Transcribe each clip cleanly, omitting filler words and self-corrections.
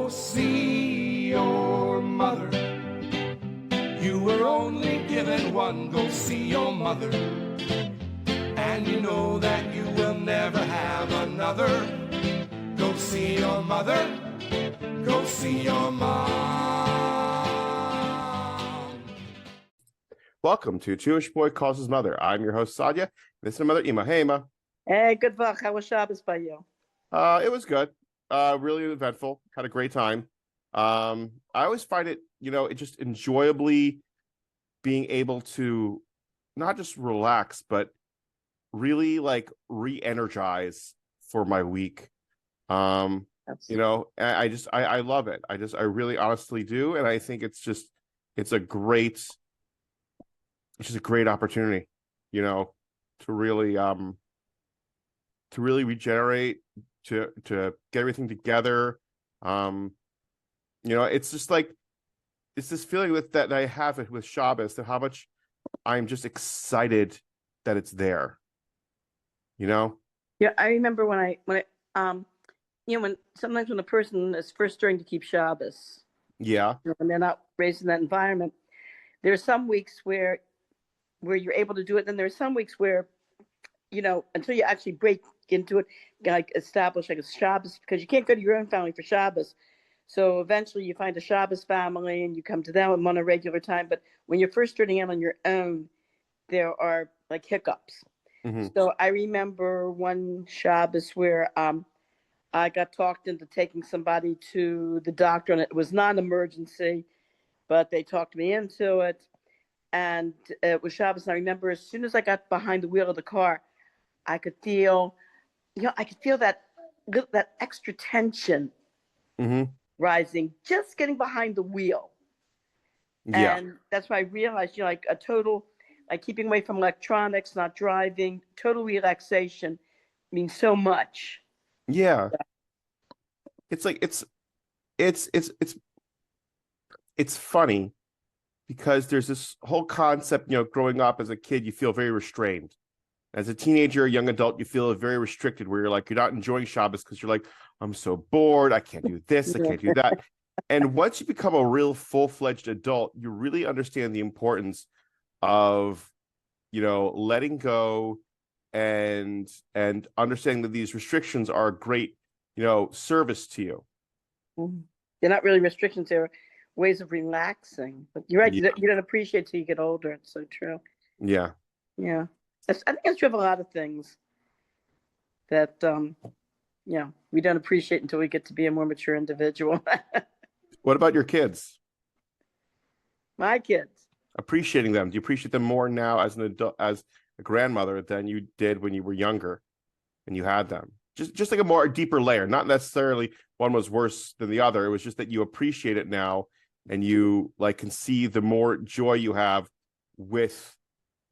Go see your mother. You were only given one. Go see your mother. And you know that you will never have another. Go see your mother. Go see your mom. Welcome to Jewish Boy Calls His Mother. I'm your host, Sadia. This is my mother, Ima. Hey, Ima. Hey, good luck. How was Shabbos by you? It was good. Really eventful. Had a great time. I always find it, it just enjoyably being able to not just relax, but really re-energize for my week. I love it. I really honestly do. And I think it's just a great opportunity, to really regenerate, to get everything together. It's just it's this feeling that I have it with Shabbos, that how much I'm just excited that it's there. Yeah, I remember when sometimes when a person is first starting to keep Shabbos, yeah, when they're not raised in that environment, there are some weeks where you're able to do it. Then there are some weeks where, until you actually break into it, establish a Shabbos, because you can't go to your own family for Shabbos. So eventually you find a Shabbos family and you come to them on a regular time. But when you're first starting out on your own, there are hiccups. Mm-hmm. So I remember one Shabbos where I got talked into taking somebody to the doctor, and it was not an emergency, but they talked me into it. And it was Shabbos. And I remember as soon as I got behind the wheel of the car, I could feel that extra tension rising, just getting behind the wheel. Yeah. And that's why I realized, a total, keeping away from electronics, not driving, total relaxation means so much. Yeah. It's funny because there's this whole concept, growing up as a kid, you feel very restrained. As a teenager, a young adult, you feel very restricted, where you're not enjoying Shabbos because you're like, I'm so bored. I can't do this. I can't do that. And once you become a real full-fledged adult, you really understand the importance of, letting go and understanding that these restrictions are a great, service to you. They're not really restrictions. They're ways of relaxing. But you're right. Yeah. You don't appreciate till you get older. It's so true. Yeah. Yeah. I think it's true of a lot of things that, we don't appreciate until we get to be a more mature individual. What about your kids? My kids. Appreciating them. Do you appreciate them more now as an adult, as a grandmother, than you did when you were younger and you had them? Just like a deeper layer. Not necessarily one was worse than the other. It was just that you appreciate it now, and you can see the more joy you have with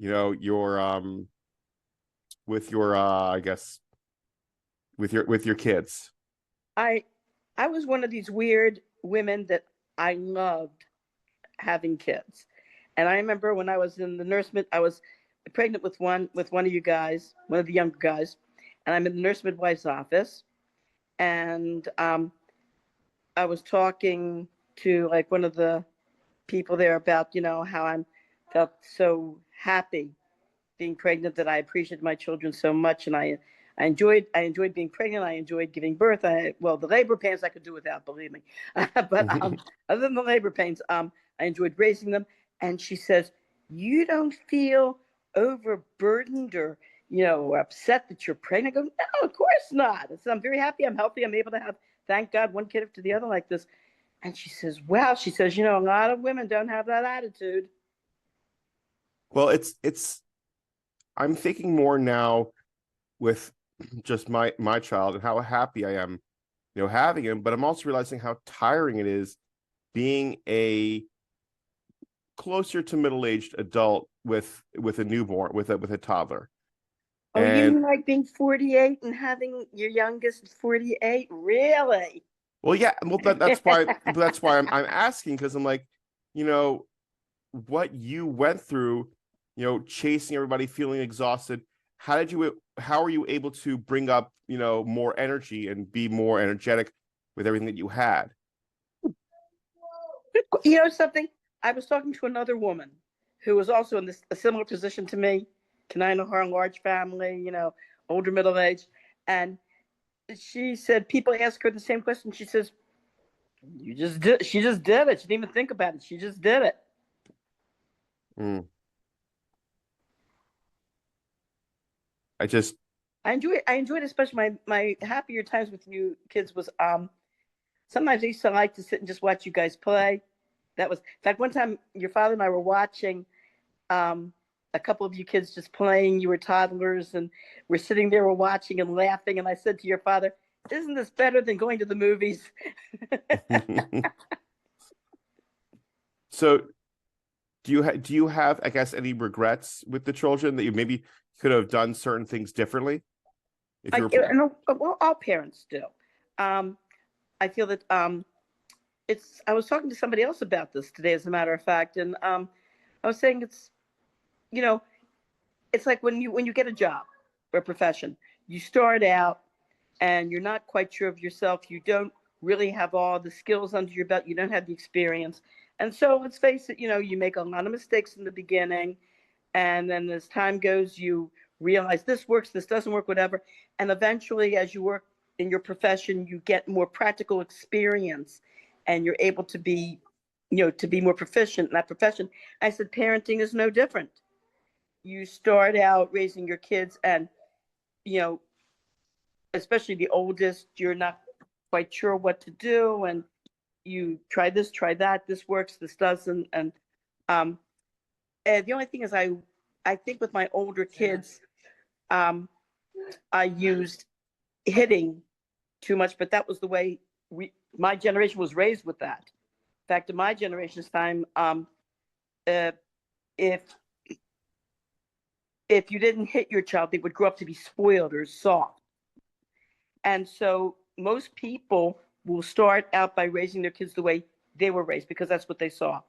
your kids. I was one of these weird women that I loved having kids. And I remember when I was in the nurse, I was pregnant with one of you guys, one of the younger guys, and I'm in the nurse midwife's office, and I was talking to one of the people there about how I felt so happy being pregnant, that I appreciated my children so much, and I enjoyed being pregnant. I enjoyed giving birth. The labor pains I could do without, believe me. But other than the labor pains, I enjoyed raising them. And she says, "You don't feel overburdened or upset that you're pregnant?" I go, "No, of course not." I said, "I'm very happy. I'm healthy. I'm able to have, thank God, one kid after the other like this." And she says, "Wow," she says, "a lot of women don't have that attitude." Well, I'm thinking more now with just my child and how happy I am, having him, but I'm also realizing how tiring it is being a closer to middle-aged adult with a newborn, with a toddler. Oh, you mean like being 48 and having your youngest 48? Really? Well, yeah. Well, that's why I'm asking, because I'm like, what you went through, chasing everybody, feeling exhausted. How are you able to bring up, more energy and be more energetic with everything that you had? You know something? I was talking to another woman who was also in a similar position to me. Can I know her, large family, older middle age, and she said people ask her the same question. She says, "You just did." She just did it. She didn't even think about it. She just did it. Mm. I I enjoyed especially my happier times with you kids was sometimes I used to like to sit and just watch you guys play. That was, in fact, one time your father and I were watching a couple of you kids just playing. You were toddlers, and we're sitting there, we're watching and laughing. And I said to your father, "Isn't this better than going to the movies?" So do you have, I guess, any regrets with the children that you maybe could have done certain things differently? If you were Well, all parents do. Um, I feel that it's. I was talking to somebody else about this today, as a matter of fact, and I was saying you know, it's like when you get a job or a profession, you start out and you're not quite sure of yourself. You don't really have all the skills under your belt. You don't have the experience, and so let's face it. You make a lot of mistakes in the beginning, and then as time goes, you realize this works, this doesn't work, whatever, and eventually, as you work in your profession, you get more practical experience, and you're able to be more proficient in that profession. I said parenting is no different. You start out raising your kids, and you know especially the oldest, you're not quite sure what to do, and you try this, try that, this works, this doesn't. Um and the only thing is, I think with my older kids, um I used hitting too much, but that was the way my generation was raised with that. In fact, in my generation's time, uh, if if you didn't hit your child, they would grow up to be spoiled or soft. And so most people will start out by raising their kids the way they were raised because that's what they saw.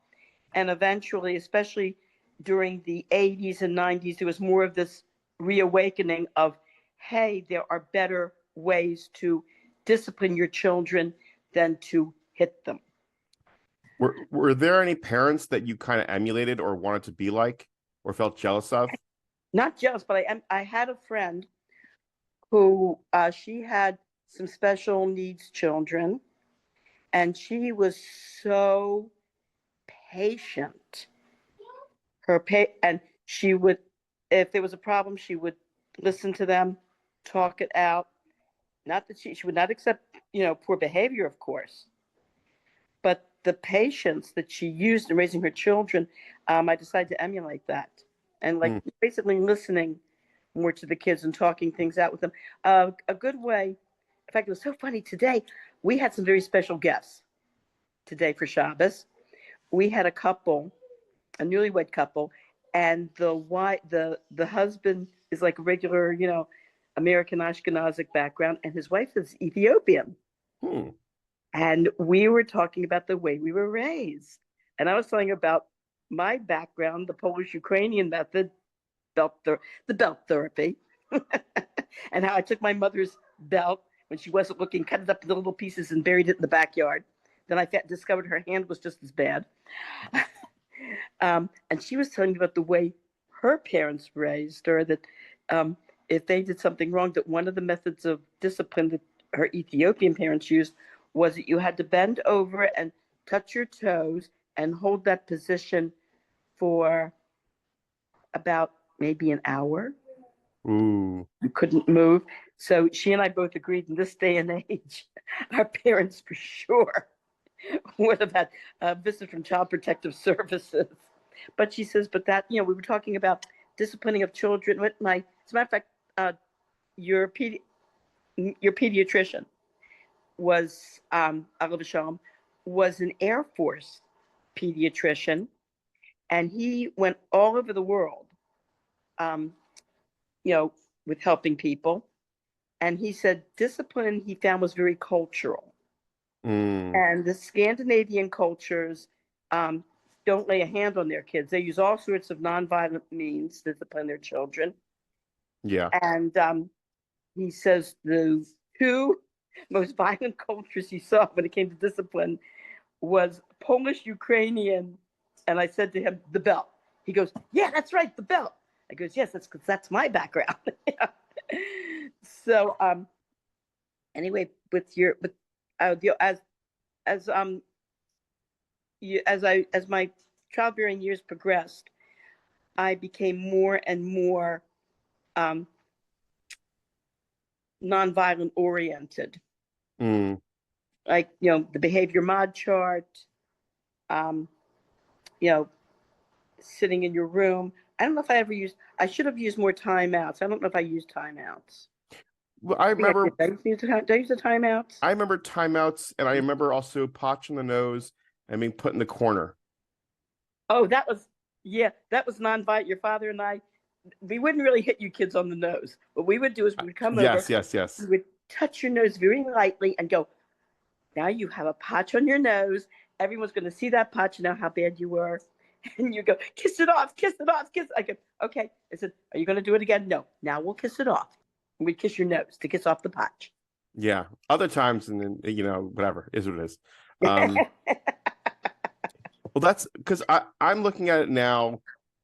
And eventually, especially during the 80s and 90s, there was more of this reawakening of, hey, there are better ways to discipline your children than to hit them. were there any parents that you kind of emulated or wanted to be like or felt jealous of? Not jealous, but I had a friend who she had some special needs children, and she was so patient. And she would, if there was a problem, she would listen to them, talk it out. Not that she would not accept, poor behavior, of course, but the patience that she used in raising her children, I decided to emulate that, and like basically listening more to the kids and talking things out with them. A good way. In fact, it was so funny today. We had some very special guests today for Shabbos. We had a newlywed couple, and the husband is like a regular, American Ashkenazic background, and his wife is Ethiopian. Hmm. And we were talking about the way we were raised, and I was telling about my background, the Polish Ukrainian method, the belt therapy, and how I took my mother's belt when she wasn't looking, cut it up into little pieces, and buried it in the backyard. Then I discovered her hand was just as bad. And she was telling me about the way her parents raised her, that if they did something wrong, that one of the methods of discipline that her Ethiopian parents used was that you had to bend over and touch your toes and hold that position for about maybe an hour. Ooh. You couldn't move. So she and I both agreed in this day and age, our parents for sure would have had a visit from Child Protective Services. But she says, but that, we were talking about disciplining of children. As a matter of fact, your pediatrician was, Alav Shalom, was an Air Force pediatrician, and he went all over the world, um, with helping people. And he said discipline he found was very cultural. Mm. And the Scandinavian cultures don't lay a hand on their kids. They use all sorts of nonviolent means to discipline their children. Yeah. And he says the two most violent cultures he saw when it came to discipline was Polish Ukrainian, and I said to him, the belt. He goes, yeah, that's right, the belt. I goes, yes, that's because that's my background. So anyway, as as my childbearing years progressed, I became more and more nonviolent oriented. Like, the behavior mod chart, um, sitting in your room. I don't know if I should have used more timeouts. I don't know if I used timeouts. Well, I remember Did I use the timeouts? I remember timeouts, and I remember also potch in the nose and being put in the corner. Oh, that was nonviolent. Your father and I, we wouldn't really hit you kids on the nose. What we would do is we would come over. Yes. We would touch your nose very lightly and go, now you have a patch on your nose. Everyone's going to see that patch and know how bad you were. And you go, kiss it off, kiss it off, kiss. I go, okay. I said, are you going to do it again? No. Now we'll kiss it off. And we'd kiss your nose to kiss off the patch. Yeah. Other times, and then, whatever, is what it is. Well, that's because I'm looking at it now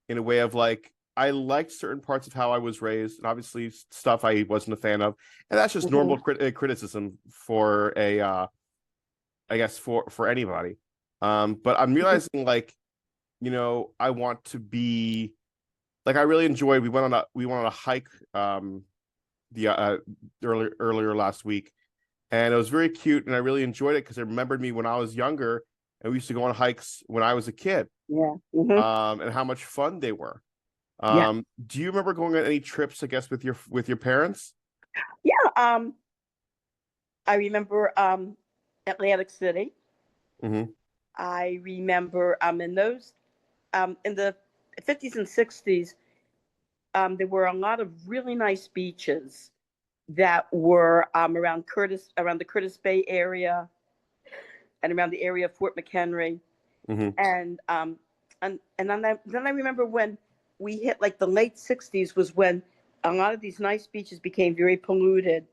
in a way of like, I liked certain parts of how I was raised, and obviously stuff I wasn't a fan of. And that's just normal criticism for I guess for anybody. But I'm realizing like, I want to be like, I really enjoyed, we went on a hike earlier last week, and it was very cute, and I really enjoyed it because it remembered me when I was younger, and we used to go on hikes when I was a kid. Yeah. And how much fun they were. Do you remember going on any trips, I guess, with your parents? Yeah. I remember Atlantic City. I remember in those in the 50s and 60s, there were a lot of really nice beaches that were around the Curtis Bay area, and around the area of Fort McHenry. And then I remember when we hit like the late 60s was when a lot of these nice beaches became very polluted,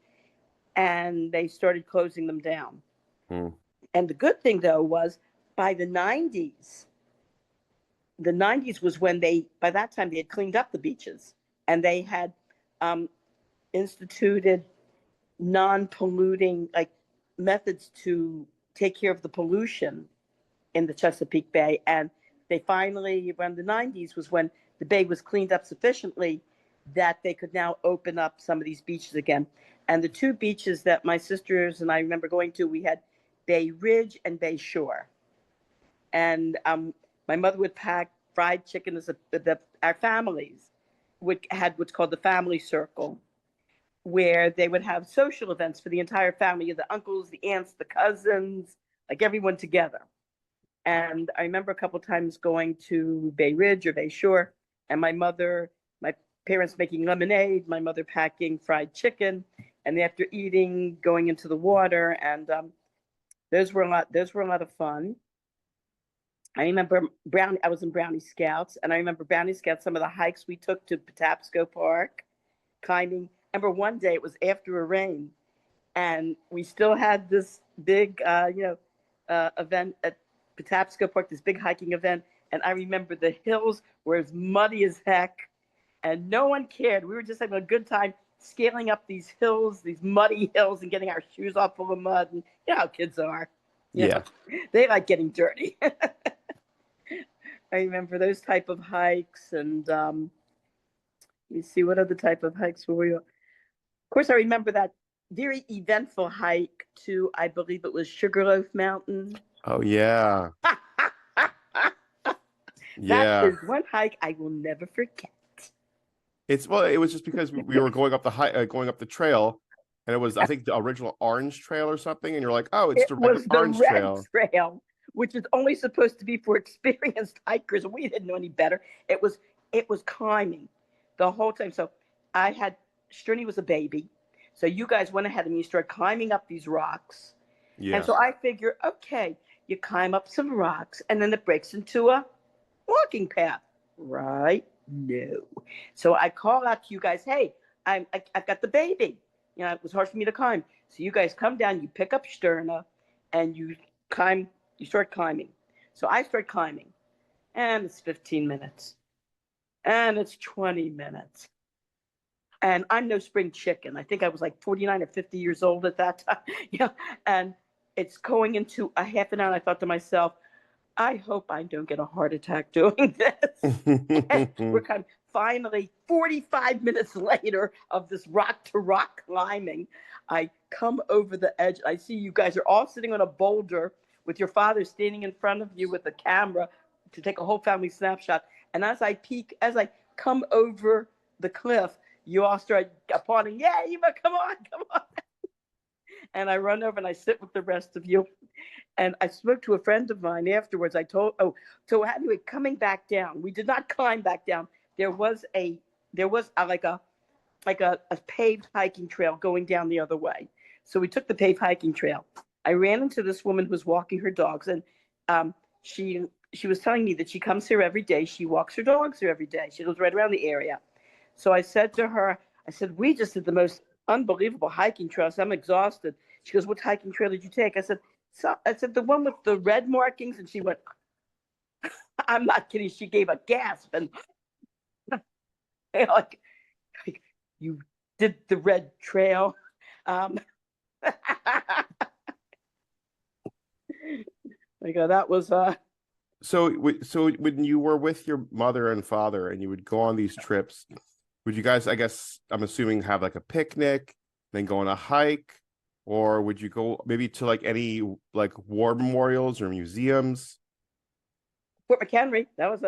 and they started closing them down. And the good thing, though, was by the 90s was when by that time they had cleaned up the beaches, and they had instituted non-polluting like methods to take care of the pollution in the Chesapeake Bay. And they finally, around the 90s, was when the bay was cleaned up sufficiently that they could now open up some of these beaches again. And the two beaches that my sisters and I remember going to, we had Bay Ridge and Bay Shore. And my mother would pack fried chicken as our families had what's called the family circle, where they would have social events for the entire family, the uncles, the aunts, the cousins, like everyone together. And I remember a couple times going to Bay Ridge or Bay Shore, and my parents making lemonade, my mother packing fried chicken, and after eating, going into the water. And those were a lot of fun. I remember I was in Brownie Scouts, and I remember Brownie Scouts, some of the hikes we took to Patapsco Park, climbing. I remember one day it was after a rain, and we still had this big, event at Patapsco Park, this big hiking event. And I remember the hills were as muddy as heck, and no one cared. We were just having a good time scaling up these hills, these muddy hills, and getting our shoes all full of mud. And you know how kids are. You know, they like getting dirty. I remember those type of hikes, and you see what other type of hikes were we on? Of course, I remember that very eventful hike to, I believe it was Sugarloaf Mountain. Oh yeah. That is one hike I will never forget. It was just because we were going up the trail, and it was, I think, the original Orange Trail or something, and you're like, oh, it's the Orange Trail, which is only supposed to be for experienced hikers. We didn't know any better. It was climbing the whole time. So Sturny was a baby, so you guys went ahead and you started climbing up these rocks. And so I figure, okay, you climb up some rocks, and then it breaks into a walking path, right? No. So I call out to you guys, hey, I've got the baby. It was hard for me to climb. So you guys come down, you pick up Sterna, and you climb, you start climbing. So I start climbing, and it's 15 minutes, and it's 20 minutes. And I'm no spring chicken. I think I was like 49 or 50 years old at that time. And it's going into a half an hour. And I thought to myself, I hope I don't get a heart attack doing this. And we're kind of finally 45 minutes later of this rock to rock climbing. I come over the edge. I see you guys are all sitting on a boulder with your father standing in front of you with a camera to take a whole family snapshot. And as I come over the cliff, you all start applauding. Yeah, Eva, come on, come on. And I run over and I sit with the rest of you. And I spoke to a friend of mine afterwards. So anyway, coming back down, we did not climb back down. There was like a paved hiking trail going down the other way. So we took the paved hiking trail. I ran into this woman who was walking her dogs, and she was telling me that she comes here every day. She walks her dogs here every day. She lives right around the area. So I said to her, we just did the most unbelievable hiking trails. I'm exhausted. She goes, what hiking trail did you take? I said, the one with the red markings. And she went, I'm not kidding. She gave a gasp. And like, you did the red trail. That was So when you were with your mother and father and you would go on these trips, would you guys, I guess, I'm assuming, have like a picnic, then go on a hike, or would you go maybe to like any like war memorials or museums? Fort McHenry. That was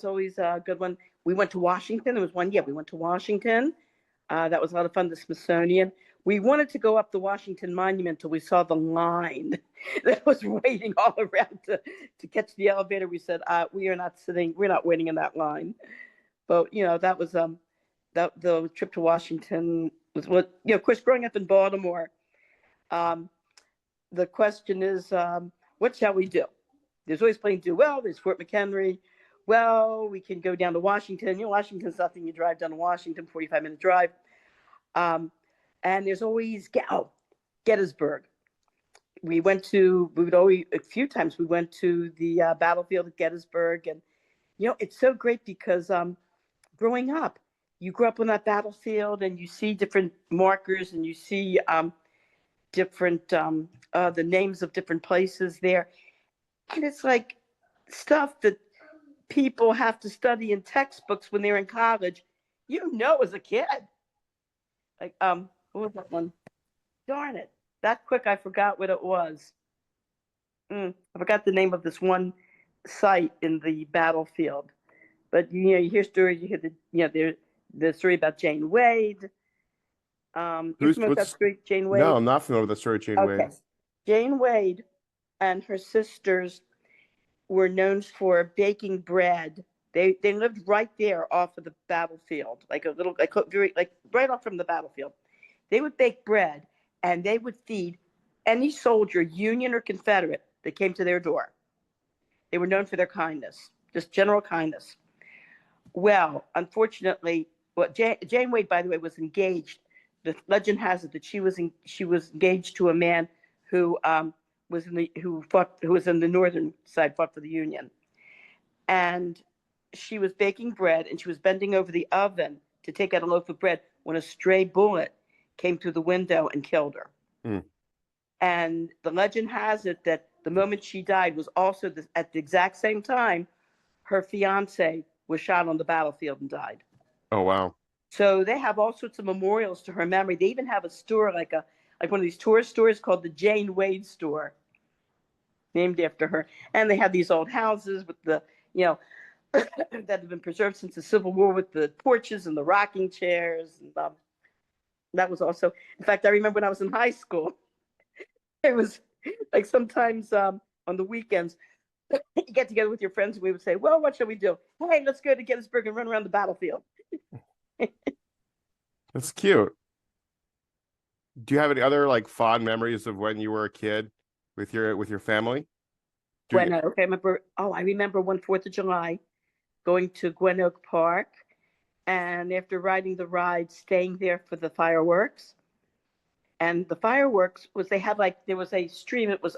always a good one. We went to Washington. There was one. Yeah, we went to Washington. That was a lot of fun. The Smithsonian. We wanted to go up the Washington Monument till we saw the line that was waiting all around to catch the elevator. We said, we're not waiting in that line. But that was the trip to Washington was what, of course, growing up in Baltimore. The question is, what shall we do? There's always plenty to do. Well, there's Fort McHenry. Well, we can go down to Washington. Washington's nothing. You drive down to Washington, 45-minute drive. And there's always Gettysburg. A few times we went to the battlefield at Gettysburg. And, it's so great because growing up, you grew up on that battlefield and you see different markers and you see different, the names of different places there. And it's like stuff that people have to study in textbooks when they're in college, as a kid. Like, what was that one? Darn it. That quick, I forgot what it was. I forgot the name of this one site in the battlefield. But, you hear stories, the story about Jane Wade. You familiar with that story, Jane Wade? No, I'm not familiar with the story of Jane Wade. Jane Wade and her sisters were known for baking bread. They lived right there off of the battlefield, like right off from the battlefield. They would bake bread and they would feed any soldier, Union or Confederate, that came to their door. They were known for their kindness, just general kindness. Well, unfortunately, Jane Wade, by the way, was engaged. The legend has it that she was engaged to a man who was in the northern side, fought for the Union, and she was baking bread and she was bending over the oven to take out a loaf of bread when a stray bullet came through the window and killed her. And the legend has it that the moment she died was also at the exact same time her fiance was shot on the battlefield and died. Oh, wow. So they have all sorts of memorials to her memory. They even have a store, like one of these tourist stores called the Jane Wade store, named after her. And they have these old houses with the, that have been preserved since the Civil War with the porches and the rocking chairs. And that was also, in fact, I remember when I was in high school, it was like sometimes on the weekends, you get together with your friends and we would say, well, what shall we do? Hey, let's go to Gettysburg and run around the battlefield. That's cute. Do you have any other like fond memories of when you were a kid with your family? I remember one 4th of July going to Gwen Oak Park, and after riding the ride, staying there for the fireworks. And the fireworks was there was a stream. It was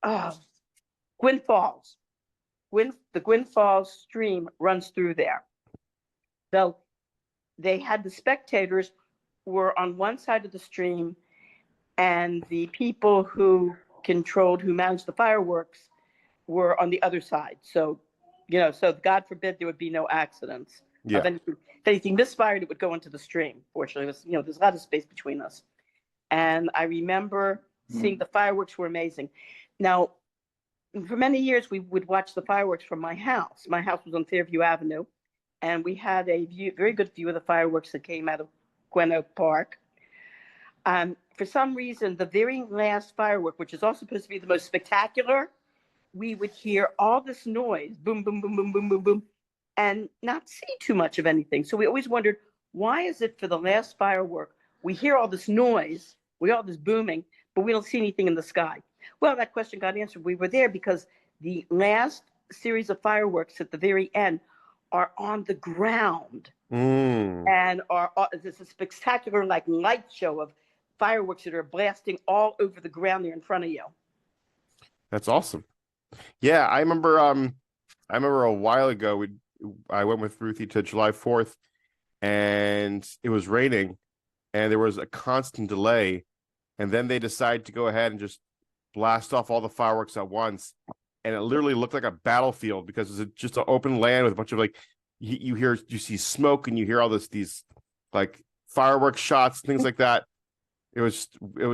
Oh, Gwynn Falls. The Gwynn Falls stream runs through there. So they had the spectators were on one side of the stream, and the people who managed the fireworks were on the other side. So, so God forbid there would be no accidents of Yeah. anything. If anything misfired, it would go into the stream. Fortunately, it was, there's a lot of space between us. And I remember seeing the fireworks were amazing. Now, for many years, we would watch the fireworks from my house. My house was on Fairview Avenue, and we had a very good view of the fireworks that came out of Gwen Oak Park. For some reason, the very last firework, which is also supposed to be the most spectacular, we would hear all this noise, boom, boom, boom, boom, boom, boom, boom, and not see too much of anything. So we always wondered, why is it for the last firework, we hear all this noise, we hear all this booming, but we don't see anything in the sky? Well, that question got answered. We were there because the last series of fireworks at the very end are on the ground and it's a spectacular light show of fireworks that are blasting all over the ground there in front of you. That's awesome. Yeah, I remember a while ago I went with Ruthie to July 4th, and it was raining and there was a constant delay, and then they decided to go ahead and just blast off all the fireworks at once, and it literally looked like a battlefield because it's just an open land with a bunch of you see smoke and you hear all these like fireworks shots, things like that. It was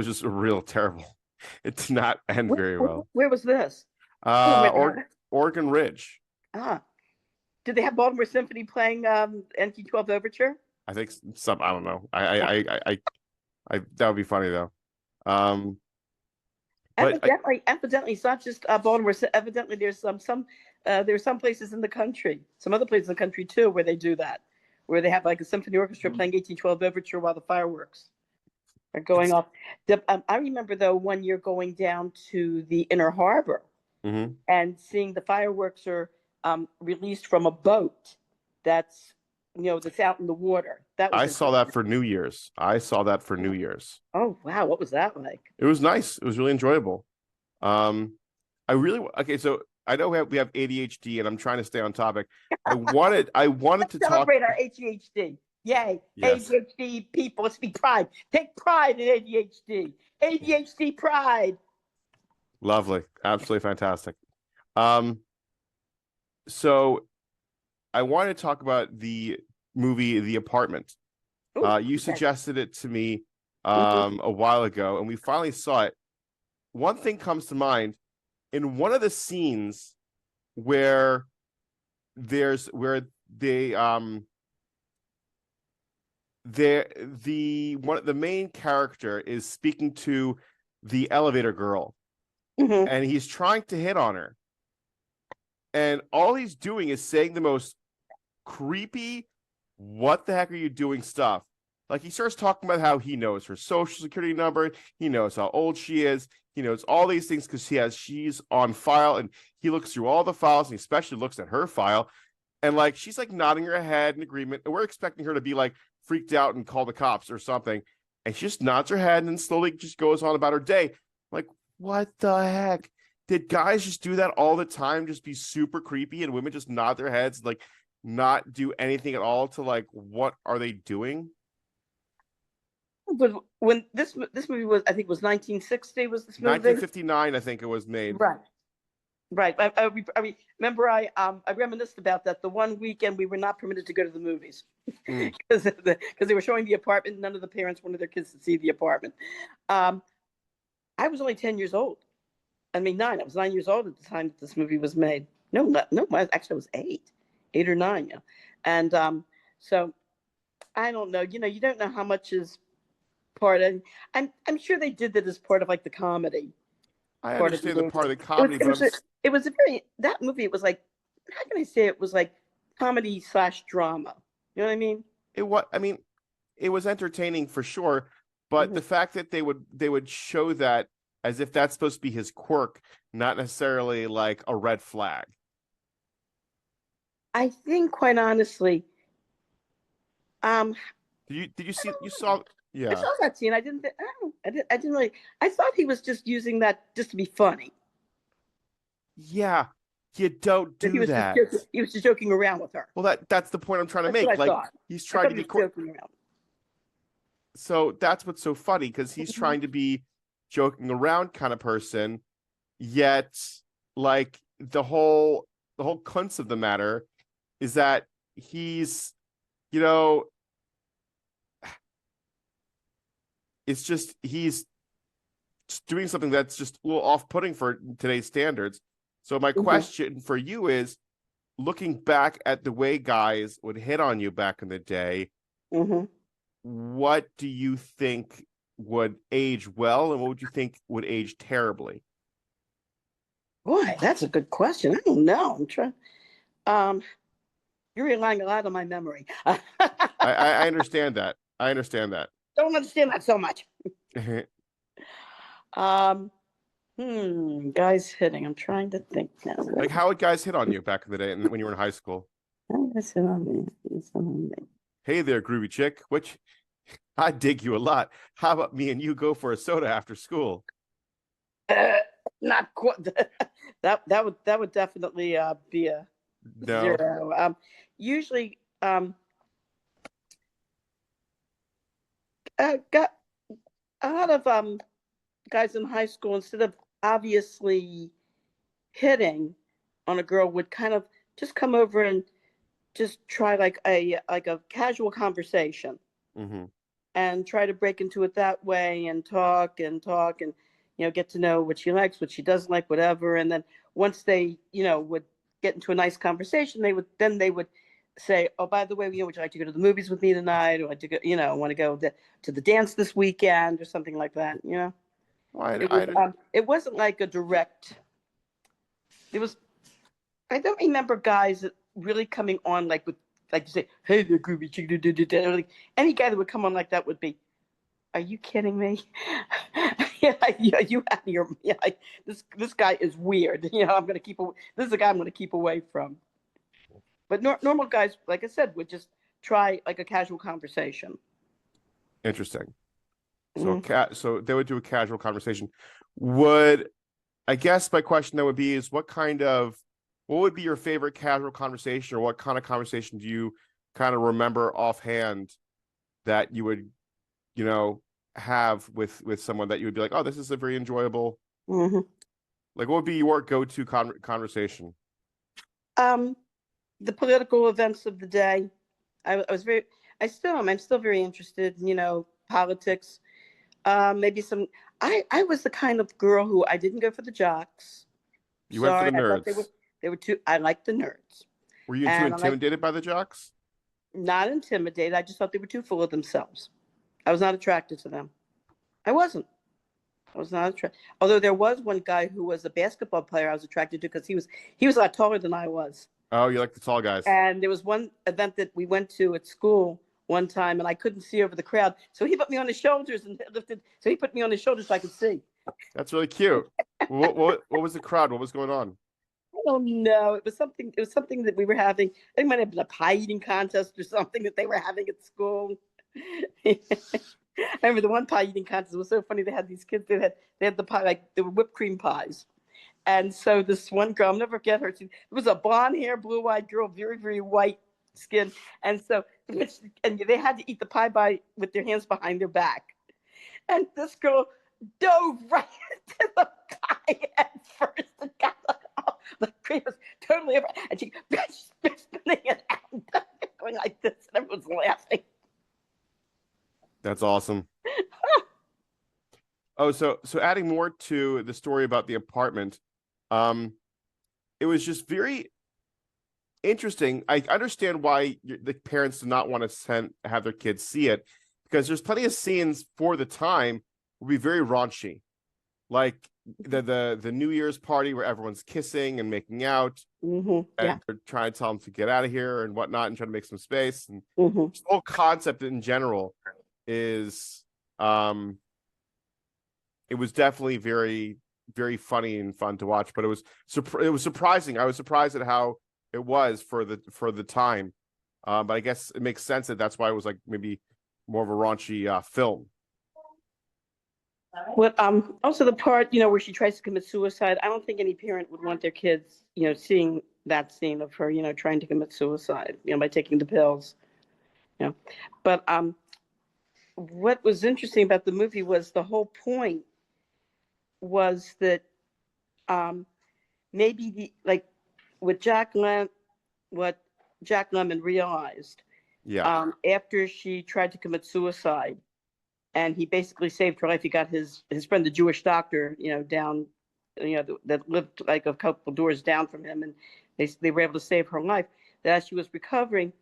just real terrible. It did not end very well. Where was this? Oregon Ridge. Did they have Baltimore Symphony playing NT12 Overture? I think some. I don't know. I that would be funny though. Evidently, it's not just Baltimore. Evidently, there's some places in the country, some other places in the country too, where they do that, where they have like a symphony orchestra playing 1812 Overture while the fireworks are going off. I remember though 1 year going down to the Inner Harbor and seeing the fireworks are released from a boat that's out in the water. I saw that for New Year's. Oh wow, what was that like? It was nice. It was really enjoyable. So I know we have ADHD, and I'm trying to stay on topic. I wanted to celebrate our ADHD. Yay. Yes. ADHD people, let's be pride. Take pride in ADHD. ADHD pride. Lovely. Absolutely fantastic. So I want to talk about the movie The Apartment. You suggested it to me a while ago, and we finally saw it. One thing comes to mind in one of the scenes where the main character is speaking to the elevator girl, and he's trying to hit on her, and all he's doing is saying the most creepy, what the heck are you doing stuff. Like, he starts talking about how he knows her social security number, he knows how old she is, he knows all these things because she's on file, and he looks through all the files, and he especially looks at her file, and like she's like nodding her head in agreement, and we're expecting her to be like freaked out and call the cops or something, and she just nods her head and then slowly just goes on about her day. Like, what the heck? Did guys just do that all the time, just be super creepy, and women just nod their heads, like not do anything at all to like, what are they doing? But when this movie was, I think it was 1960, was this movie? 1959, I think it was made. Right. I remember I reminisced about that. The one weekend we were not permitted to go to the movies because they were showing The Apartment. None of the parents wanted their kids to see The Apartment. I was only 10 years old. I mean, 9. I was 9 years old at the time that this movie was made. No, actually I was 8 or 9. Yeah. And so I don't know. You don't know how much is part of. I'm sure they did that as part of like the comedy. I understand the part of the comedy, it was that movie. It was like, how can I say it was like comedy / drama? You know what I mean? It was entertaining for sure, but the fact that they would show that as if that's supposed to be his quirk, not necessarily like a red flag. I think, quite honestly, did you see? You saw? Yeah, I saw that scene. I didn't really. I thought he was just using that just to be funny. Yeah, you don't That he do was just that. joking, he was just joking around with her. Well, that's the point I'm trying to That's what make. I Like thought. he's I trying thought to he be was joking around. so that's what's so funny because he's Mhm. trying to be joking around kind of person, yet like the whole cunts of the matter is that he's, you know, it's just he's just doing something that's just a little off-putting for today's standards. So my Mhm. question for you is, looking back at the way guys would hit on you back in the day, Mhm. what do you think would age well and what would you think would age terribly? Boy, that's a good question. I don't know. I'm trying. Um, you're relying a lot on my memory. I understand that. I understand that. Don't understand that so much. Um, guys hitting. I'm trying to think now. Like, how would guys hit on you back in the day and when you were in high school? Guys hit on me. Guys hit on me. Hey there, groovy chick. Which I dig you a lot. How about me and you go for a soda after school? Uh, Not quite. That would definitely be a No. 0. Usually, got a lot of guys in high school, instead of obviously hitting on a girl, would kind of just come over and just try like a casual conversation Mm-hmm. and try to break into it that way and talk and get to know what she likes, what she doesn't like, whatever. And then once they would get into a nice conversation, they would say, oh, by the way, would you like to go to the movies with me tonight, or like to go, want to go to the dance this weekend or something like that. Well, It was it wasn't like a direct. It was, I don't remember guys really coming on like you say, hey there, groovy chick, like any guy that would come on like that would be, are you kidding me? Yeah, you have your, yeah, this guy is weird. I'm gonna this is a guy I'm gonna keep away from. But normal guys, like I said, would just try like a casual conversation. interesting. So, Mhm. so they would do a casual conversation. Would I guess my question then would be is what would be your favorite casual conversation or what kind of conversation do you kind of remember offhand that you would, you know, have with someone that you would be like, oh, this is a very enjoyable, Mhm. like what would be your go-to conversation? Um, the political events of the day. I was very, I still am. I'm still very interested in, politics. Maybe some. I was the kind of girl who I didn't go for the jocks. You went for Sorry, the I thought they were nerds. they were too. I liked the nerds, Were you too and I like intimidated by the jocks? not intimidated. I just thought they were too full of themselves. I was not attracted to them. I wasn't. I was not attracted. Although there was one guy who was a basketball player I was attracted to because he was a lot taller than I was. Oh, you like the tall guys. And there was one event that we went to at school one time, and I couldn't see over the crowd, so he put me on his shoulders and lifted. So he put me on his shoulders so I could see. That's really cute. What was the crowd? What was going on? I don't know. It was something. It was something that we were having. It might have been a pie eating contest or something that they were having at school. I remember the one pie eating contest was so funny. They had these kids. They had the pie, like they were whipped cream pies. And so this one girl, I'll never forget her. It was a blonde hair, blue eyed girl, very, very white skin. And so, and they had to eat the pie with their hands behind their back. And this girl dove right into the pie at first and got the cream was totally over. And she spinning it out, going like this, and everyone's laughing. That's awesome. Oh, so adding more to the story about the apartment, um, it was just very interesting. I understand why the parents do not want to have their kids see it because there's plenty of scenes for the time will be very raunchy, like the New Year's party where everyone's kissing and making out, Mm-hmm. Yeah. and they're trying to tell them to get out of here and whatnot, and trying to make some space. And Mm-hmm. the whole concept in general is, it was definitely very, very funny and fun to watch. But it was surprising. I was surprised at how it was for the time. But I guess it makes sense that's why it was like maybe more of a raunchy film. What also the part, where she tries to commit suicide, I don't think any parent would want their kids, seeing that scene of her, trying to commit suicide, by taking the pills. But what was interesting about the movie was the whole point was that maybe what what Jack Lemmon realized Yeah. after she tried to commit suicide, and he basically saved her life. He got his friend, the Jewish doctor, down, that lived like a couple doors down from him, and they were able to save her life. That as she was recovering,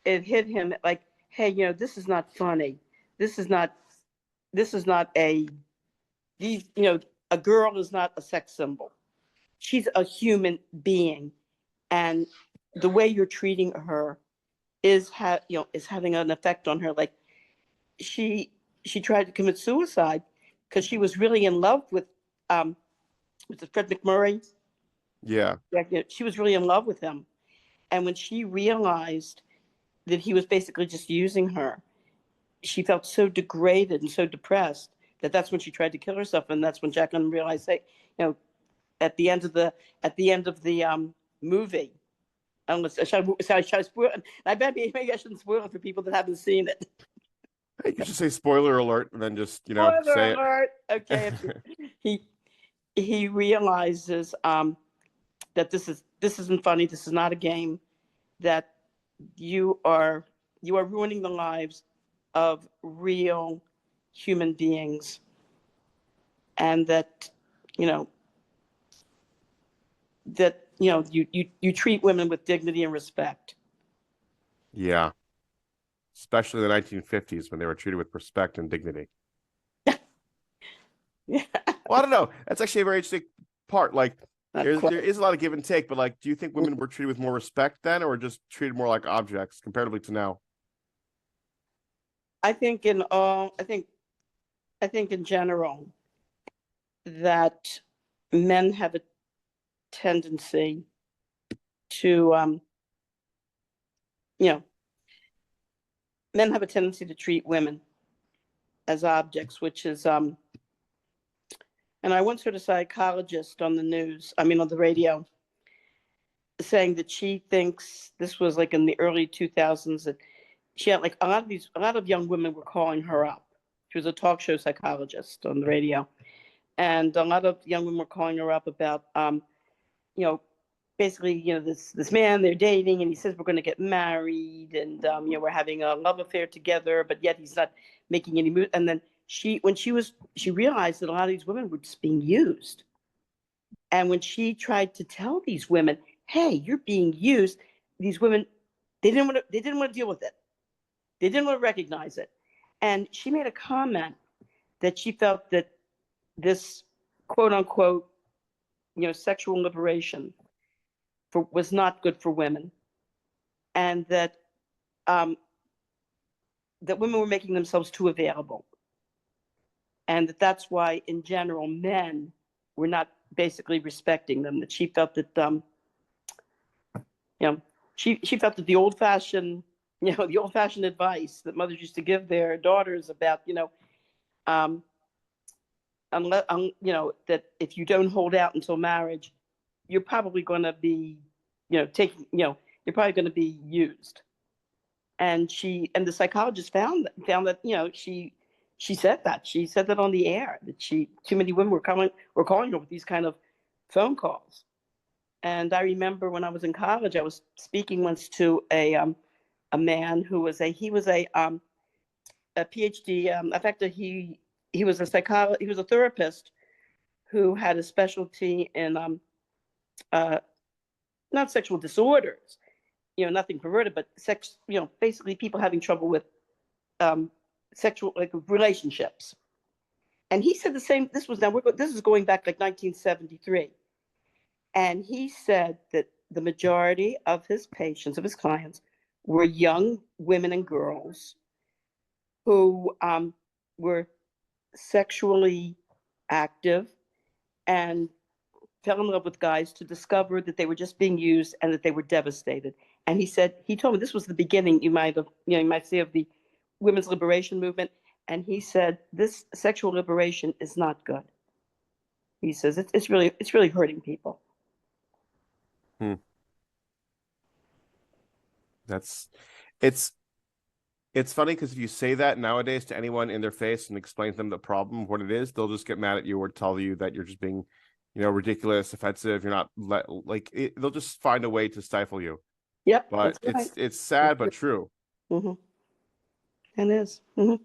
it hit him like, hey, this is not funny. This is not a girl is not a sex symbol. She's a human being, and the way you're treating her is having an effect on her. Like she tried to commit suicide because she was really in love with Fred McMurray. Yeah. She was really in love with him, and when she realized that he was basically just using her, she felt so degraded and so depressed that's when she tried to kill herself, and that's when Jacqueline realized, hey, at the end of the movie. Unless should I spoil it? I bet maybe I shouldn't spoil it for people that haven't seen it. You could just say spoiler alert and then just, Spoiler say alert. Okay. it. he realizes that this isn't funny. This is not a game. That you are ruining the lives of real human beings, and that you treat women with dignity and respect. Yeah. Especially the 1950s when they were treated with respect and dignity. Yeah. Well, I don't know. That's actually a very interesting part. Like, there Quite. is a lot of give and take, but like, do you think women were treated with more respect then, or just treated more like objects comparatively to now? I think in general that men have a tendency to men have a tendency to treat women as objects, which is and I once heard a psychologist on the news, on the radio, saying that she thinks this was like in the early 2000s, that she had like a lot of young women were calling her up. She was a talk show psychologist on the radio, and a lot of young women were calling her up about basically, this man they're dating, and he says we're going to get married, and we're having a love affair together, but yet he's not making any move. And then she realized that a lot of these women were just being used, and when she tried to tell these women, hey, you're being used, these women, they didn't want to deal with it. They didn't want to recognize it. And she made a comment that she felt that this quote unquote sexual liberation was not good for women, and that that women were making themselves too available, and that's why in general men were not basically respecting them. That she felt that she felt that the old fashioned advice that mothers used to give their daughters about unless that if you don't hold out until marriage, you're probably going to be you're probably going to be used. And the psychologist found that she said that on the air, that too many women were calling her with these kind of phone calls. And I remember when I was in college, I was speaking once to a man who was a PhD. In fact, he was he was a therapist who had a specialty in not sexual disorders, nothing perverted, but sex, basically people having trouble with sexual relationships. And he said the same. This is going back like 1973, and he said that the majority of his patients, of his clients, were young women and girls who were sexually active and fell in love with guys to discover that they were just being used and that they were devastated. And he told me this was the beginning, you might say, of the women's liberation movement. and he said, this sexual liberation is not good. He says it's really hurting people. It's funny because if you say that nowadays to anyone in their face and explain to them the problem of what it is, they'll just get mad at you or tell you that you're just being, ridiculous, offensive. You're not they'll just find a way to stifle you. Yep. But right. it's sad but true. Mm-hmm. It is. Mm-hmm.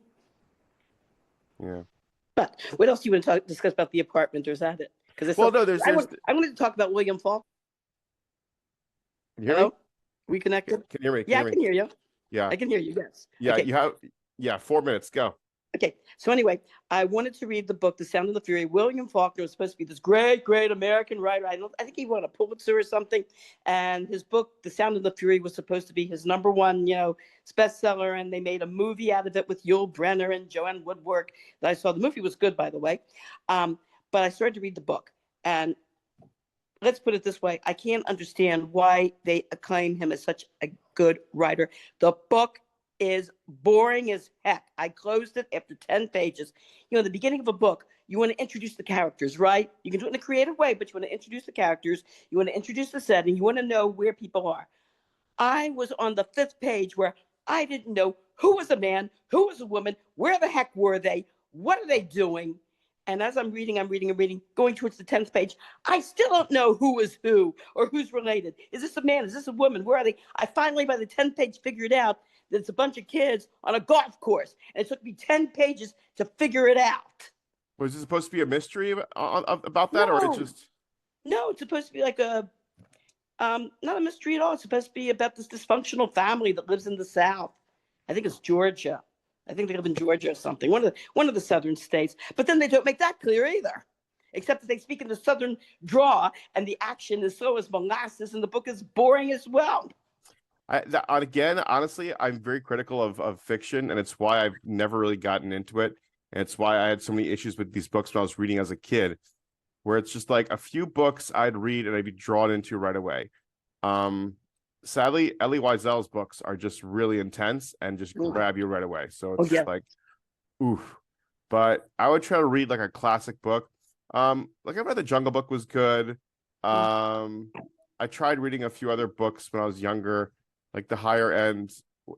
Yeah. But what else do you want to discuss about the apartment, or is that it? Because I wanted to talk about William Faulkner. Can you hear me? We connected? Can you hear me? I can hear you. Yeah. I can hear you, yes. Yeah, okay. you have 4 minutes. Go. Okay, so anyway, I wanted to read the book, The Sound of the Fury. William Faulkner was supposed to be this great, great American writer. I think he won a Pulitzer or something. And his book, The Sound of the Fury, was supposed to be his #1, bestseller. And they made a movie out of it with Yul Brynner and Joanne Woodward that I saw. The movie was good, by the way. But I started to read the book. And let's put it this way. I can't understand why they acclaim him as such a good writer. The book is boring as heck. I closed it after 10 pages. The beginning of a book, you want to introduce the characters, right? You can do it in a creative way, but you want to introduce the characters. You want to introduce the setting. You want to know where people are. I was on the 5th page where I didn't know who was a man, who was a woman, where the heck were they, what are they doing? And as I'm reading, going towards the 10th page, I still don't know who is who or who's related. Is this a man? Is this a woman? Where are they? I finally, by the 10th page, figured out that it's a bunch of kids on a golf course. And it took me 10 pages to figure it out. Was it supposed to be a mystery about that? No. Or it's just... No, it's supposed to be like not a mystery at all. It's supposed to be about this dysfunctional family that lives in the South. I think it's Georgia. I think they live in Georgia or something, one of the southern states. But then they don't make that clear either, except that they speak in the southern drawl, and the action is slow as molasses, and the book is boring as well. Again, honestly, I'm very critical of fiction, and it's why I've never really gotten into it. And it's why I had so many issues with these books when I was reading as a kid, where it's just like a few books I'd read and I'd be drawn into right away. Sadly, Elie Wiesel's books are just really intense and just grab you right away. So it's like, oof. But I would try to read like a classic book. I read The Jungle Book was good. I tried reading a few other books when I was younger, like the higher end.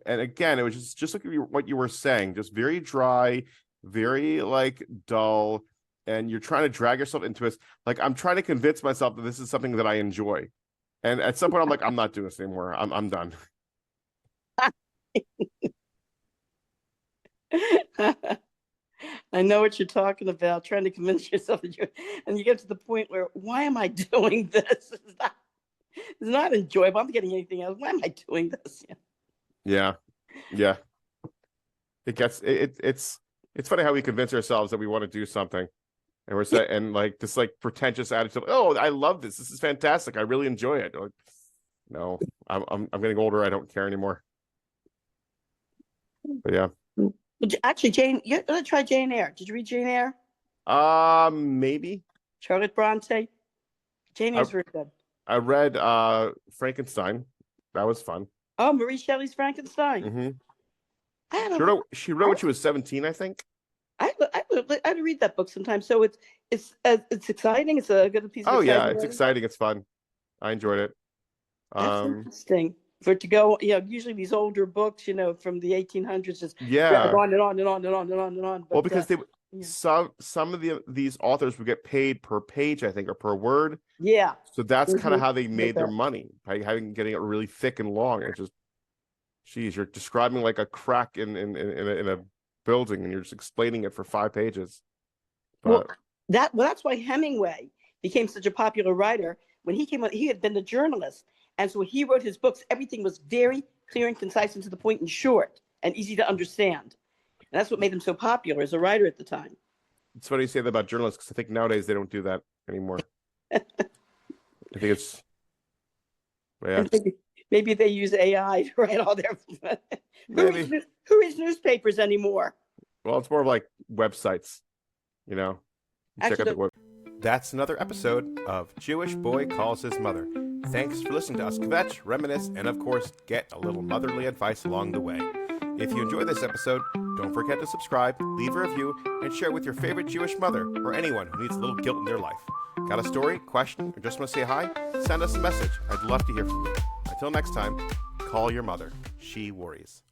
And again, it was just like what you were saying, just very dry, very like dull. And you're trying to drag yourself into it. Like I'm trying to convince myself that this is something that I enjoy. And at some point, I'm like, I'm not doing this anymore. I'm done. I know what you're talking about, trying to convince yourself that and you get to the point where, why am I doing this? It's not enjoyable. I'm getting anything else. Why am I doing this? Yeah. It's funny how we convince ourselves that we want to do something. And we're saying, and like this like pretentious attitude, oh, I love this. This is fantastic. I really enjoy it. Like, no, I'm getting older. I don't care anymore. But yeah. Actually, Jane, you gotta try Jane Eyre. Did you read Jane Eyre? Maybe. Charlotte Bronte. Jane Eyre's very good. I read Frankenstein. That was fun. Oh, Mary Shelley's Frankenstein. Mm-hmm. She wrote when she was 17, I think. I read that book sometimes, so it's exciting. It's a good piece of. Oh yeah, it's exciting. It's fun. I enjoyed it. That's interesting. For it to go, usually these older books, from the 1800s, just drag on and on and on and on and on and on. But, well, because some of these authors would get paid per page, I think, or per word. Yeah. So that's kind of how they made their money, by getting it really thick and long. It's just, geez, you're describing like a crack in a building, and you're just explaining it for 5 pages. But that's why Hemingway became such a popular writer. When he came out, he had been a journalist, and so when he wrote his books, everything was very clear and concise and to the point and short and easy to understand. And that's what made him so popular as a writer at the time. It's funny you say that about journalists, because I think nowadays they don't do that anymore. I think it's, yeah. Maybe they use AI to write all their. Who reads newspapers anymore? Well, it's more of like websites, Check out the web. That's another episode of Jewish Boy Calls His Mother. Thanks for listening to us kvetch, reminisce, and of course, get a little motherly advice along the way. If you enjoyed this episode, Don't forget to subscribe, leave a review, and share with your favorite Jewish mother or anyone who needs a little guilt in their life. Got a story, question, or just want to say hi? Send us a message. I'd love to hear from you. Until next time, call your mother. She worries.